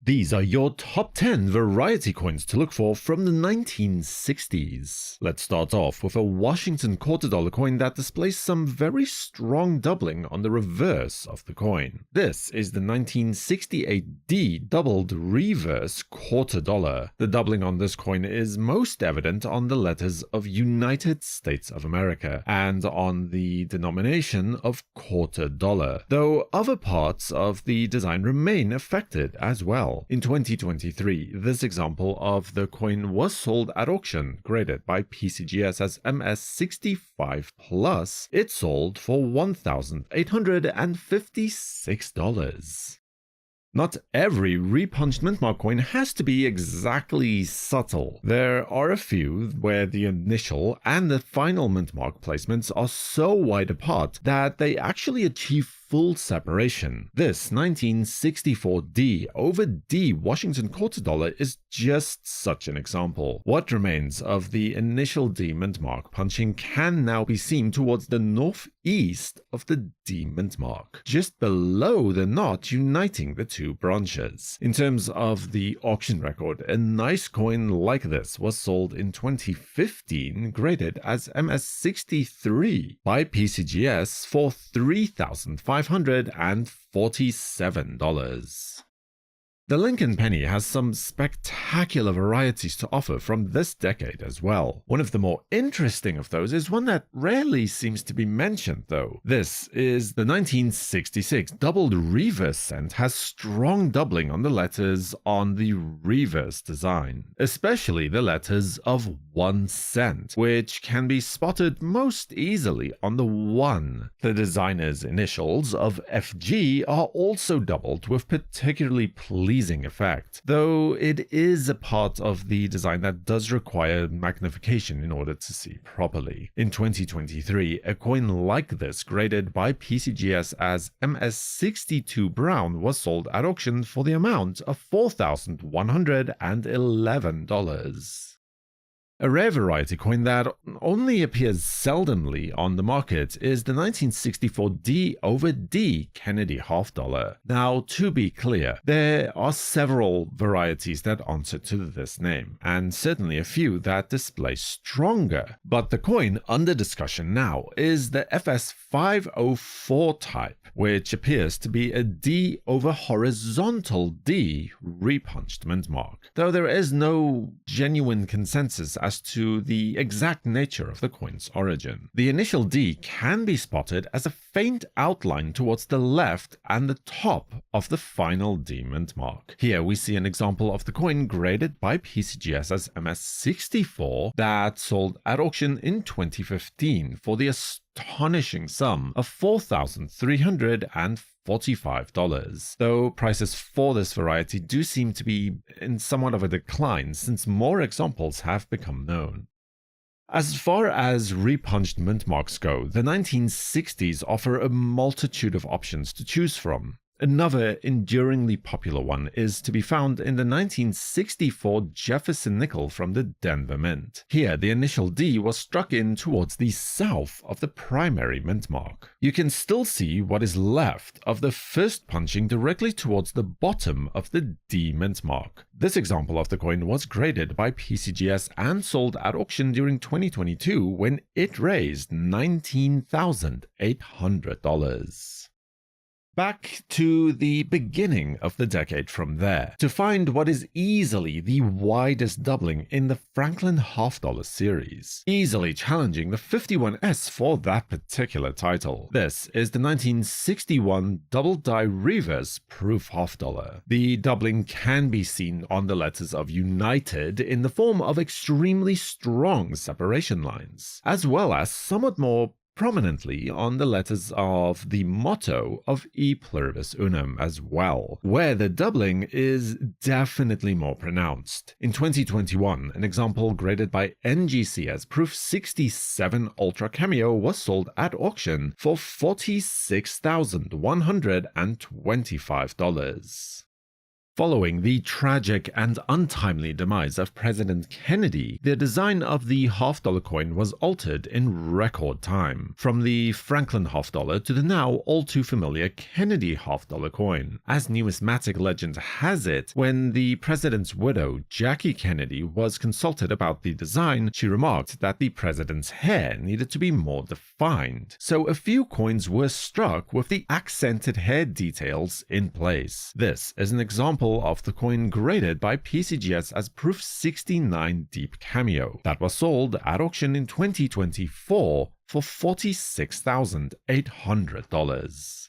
These are your top 10 variety coins to look for from the 1960s. Let's start off with a Washington $quarter coin that displays some very strong doubling on the reverse of the coin. This is the 1968D doubled reverse $quarter. The doubling on this coin is most evident on the letters of United States of America and on the denomination of $quarter, though other parts of the design remain affected as well. In 2023, this example of the coin was sold at auction, graded by PCGS as MS65+. It sold for $1,856. Not every repunched mint mark coin has to be exactly subtle. There are a few where the initial and the final mint mark placements are so wide apart that they actually achieve full separation. This 1964 D over D Washington $quarter is just such an example. What remains of the initial D mint mark punching can now be seen towards the northeast of the D mint mark, just below the knot uniting the two branches. In terms of the auction record, a nice coin like this was sold in 2015, graded as MS63 by PCGS for $3,547. The Lincoln penny has some spectacular varieties to offer from this decade as well. One of the more interesting of those is one that rarely seems to be mentioned though. This is the 1966 doubled reverse cent has strong doubling on the letters on the reverse design, especially the letters of 1 cent, which can be spotted most easily on the 1. The designer's initials of FG are also doubled with particularly pleasing effect, though it is a part of the design that does require magnification in order to see properly. In 2023, a coin like this, graded by PCGS as MS62 Brown, was sold at auction for the amount of $4,111. A rare variety coin that only appears seldomly on the market is the 1964 D over D Kennedy $half. Now, to be clear, there are several varieties that answer to this name, and certainly a few that display stronger, but the coin under discussion now is the FS504 type, which appears to be a D over horizontal D repunched mint mark, though there is no genuine consensus as to the exact nature of the coin's origin. The initial D can be spotted as a faint outline towards the left and the top of the final D mint mark. Here we see an example of the coin graded by PCGS as MS64 that sold at auction in 2015 for the astonishing sum of $4,345, though prices for this variety do seem to be in somewhat of a decline since more examples have become known. As far as repunched mint marks go, the 1960s offer a multitude of options to choose from. Another enduringly popular one is to be found in the 1964 Jefferson nickel from the Denver Mint. Here, the initial D was struck in towards the south of the primary mint mark. You can still see what is left of the first punching directly towards the bottom of the D mint mark. This example of the coin was graded by PCGS and sold at auction during 2022 when it raised $19,800. Back to the beginning of the decade from there, to find what is easily the widest doubling in the Franklin $half series, easily challenging the 51S for that particular title. This is the 1961 double die reverse proof $half. The doubling can be seen on the letters of United in the form of extremely strong separation lines, as well as somewhat more prominently on the letters of the motto of E Pluribus Unum as well, where the doubling is definitely more pronounced. In 2021, an example graded by NGC as Proof 67 Ultra Cameo was sold at auction for $46,125. Following the tragic and untimely demise of President Kennedy, the design of the half-dollar coin was altered in record time, from the Franklin half-dollar to the now all-too-familiar Kennedy half-dollar coin. As numismatic legend has it, when the president's widow, Jackie Kennedy, was consulted about the design, she remarked that the president's hair needed to be more defined, so a few coins were struck with the accented hair details in place. This is an example of the coin graded by PCGS as Proof 69 Deep Cameo that was sold at auction in 2024 for $46,800.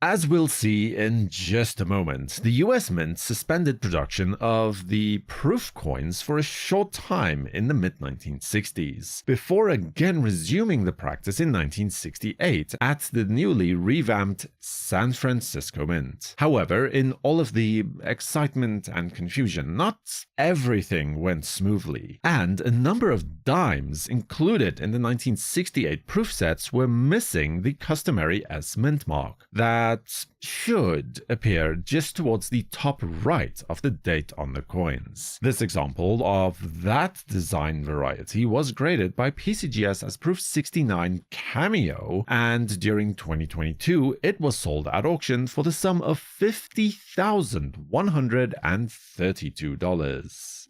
As we'll see in just a moment, the US Mint suspended production of the proof coins for a short time in the mid-1960s, before again resuming the practice in 1968 at the newly revamped San Francisco Mint. However, in all of the excitement and confusion, not everything went smoothly, and a number of dimes included in the 1968 proof sets were missing the customary S Mint mark that should appear just towards the top right of the date on the coins. This example of that design variety was graded by PCGS as Proof 69 Cameo, and during 2022 it was sold at auction for the sum of $50,132.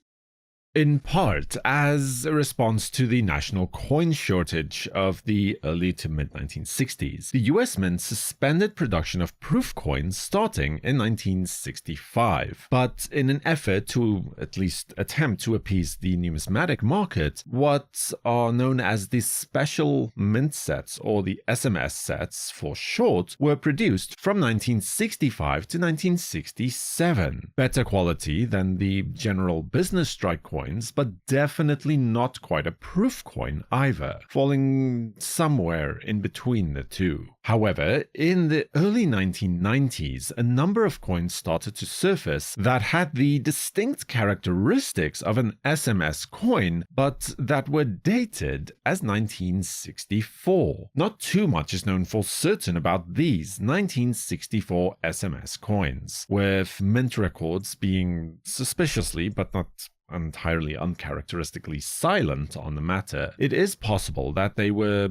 In part as a response to the national coin shortage of the early to mid-1960s, the US Mint suspended production of proof coins starting in 1965. But in an effort to at least attempt to appease the numismatic market, what are known as the special mint sets, or the SMS sets for short, were produced from 1965 to 1967. Better quality than the general business strike coin, but definitely not quite a proof coin either, falling somewhere in between the two. However, in the early 1990s, a number of coins started to surface that had the distinct characteristics of an SMS coin, but that were dated as 1964. Not too much is known for certain about these 1964 SMS coins, with mint records being suspiciously but not entirely uncharacteristically silent on the matter. It is possible that they were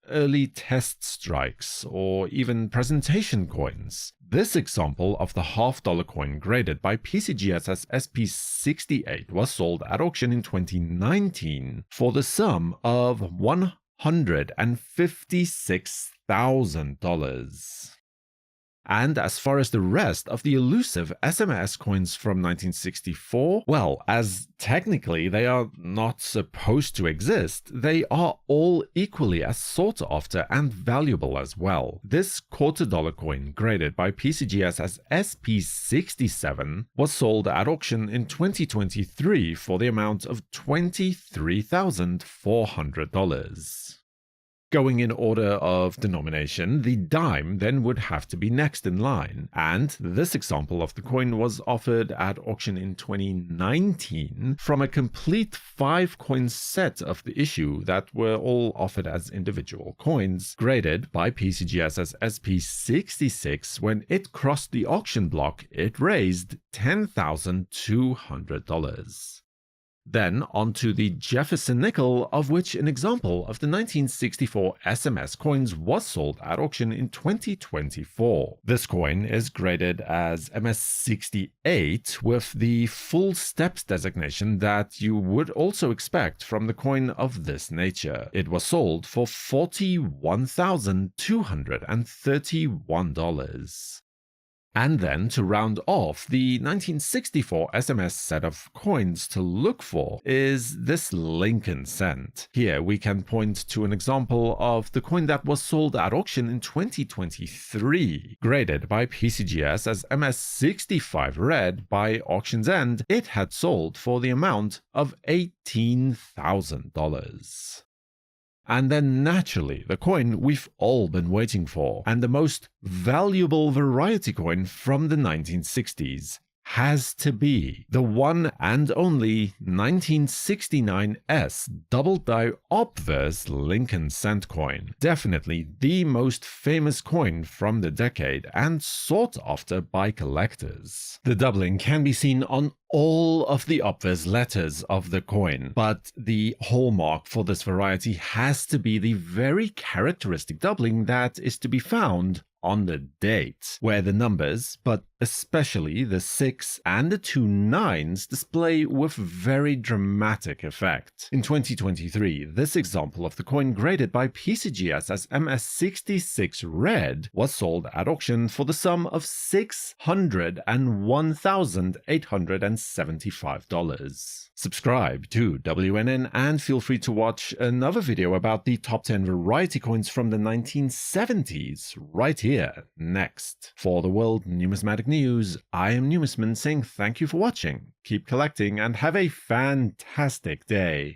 early test strikes or even presentation coins. This example of the half-dollar coin graded by PCGS as SP68 was sold at auction in 2019 for the sum of $156,000. And as far as the rest of the elusive SMS coins from 1964, well, as technically they are not supposed to exist, they are all equally as sought after and valuable as well. This $quarter-dollar coin, graded by PCGS as SP67, was sold at auction in 2023 for the amount of $23,400. Going in order of denomination, the dime then would have to be next in line, and this example of the coin was offered at auction in 2019 from a complete 5-coin set of the issue that were all offered as individual coins, graded by PCGS as SP66. When it crossed the auction block, it raised $10,200. Then onto the Jefferson nickel, of which an example of the 1964 SMS coins was sold at auction in 2024. This coin is graded as MS68 with the full steps designation that you would also expect from the coin of this nature. It was sold for $41,231. And then, to round off the 1964 SMS set of coins to look for is this Lincoln cent. Here we can point to an example of the coin that was sold at auction in 2023. Graded by PCGS as MS65 red, by auction's end, it had sold for the amount of $18,000. And then naturally, the coin we've all been waiting for, and the most valuable variety coin from the 1960s, has to be the one and only 1969 S double-die obverse Lincoln cent coin. Definitely the most famous coin from the decade and sought after by collectors. The doubling can be seen on all of the obverse letters of the coin, but the hallmark for this variety has to be the very characteristic doubling that is to be found on the date, where the numbers, but especially the 6 and the 2 9s, display with very dramatic effect. In 2023, this example of the coin graded by PCGS as MS66 Red was sold at auction for the sum of $601,875. Subscribe to WNN and feel free to watch another video about the top 10 variety coins from the 1970s right here next. For the World Numismatic News, I am Numisman saying thank you for watching, keep collecting, and have a fantastic day.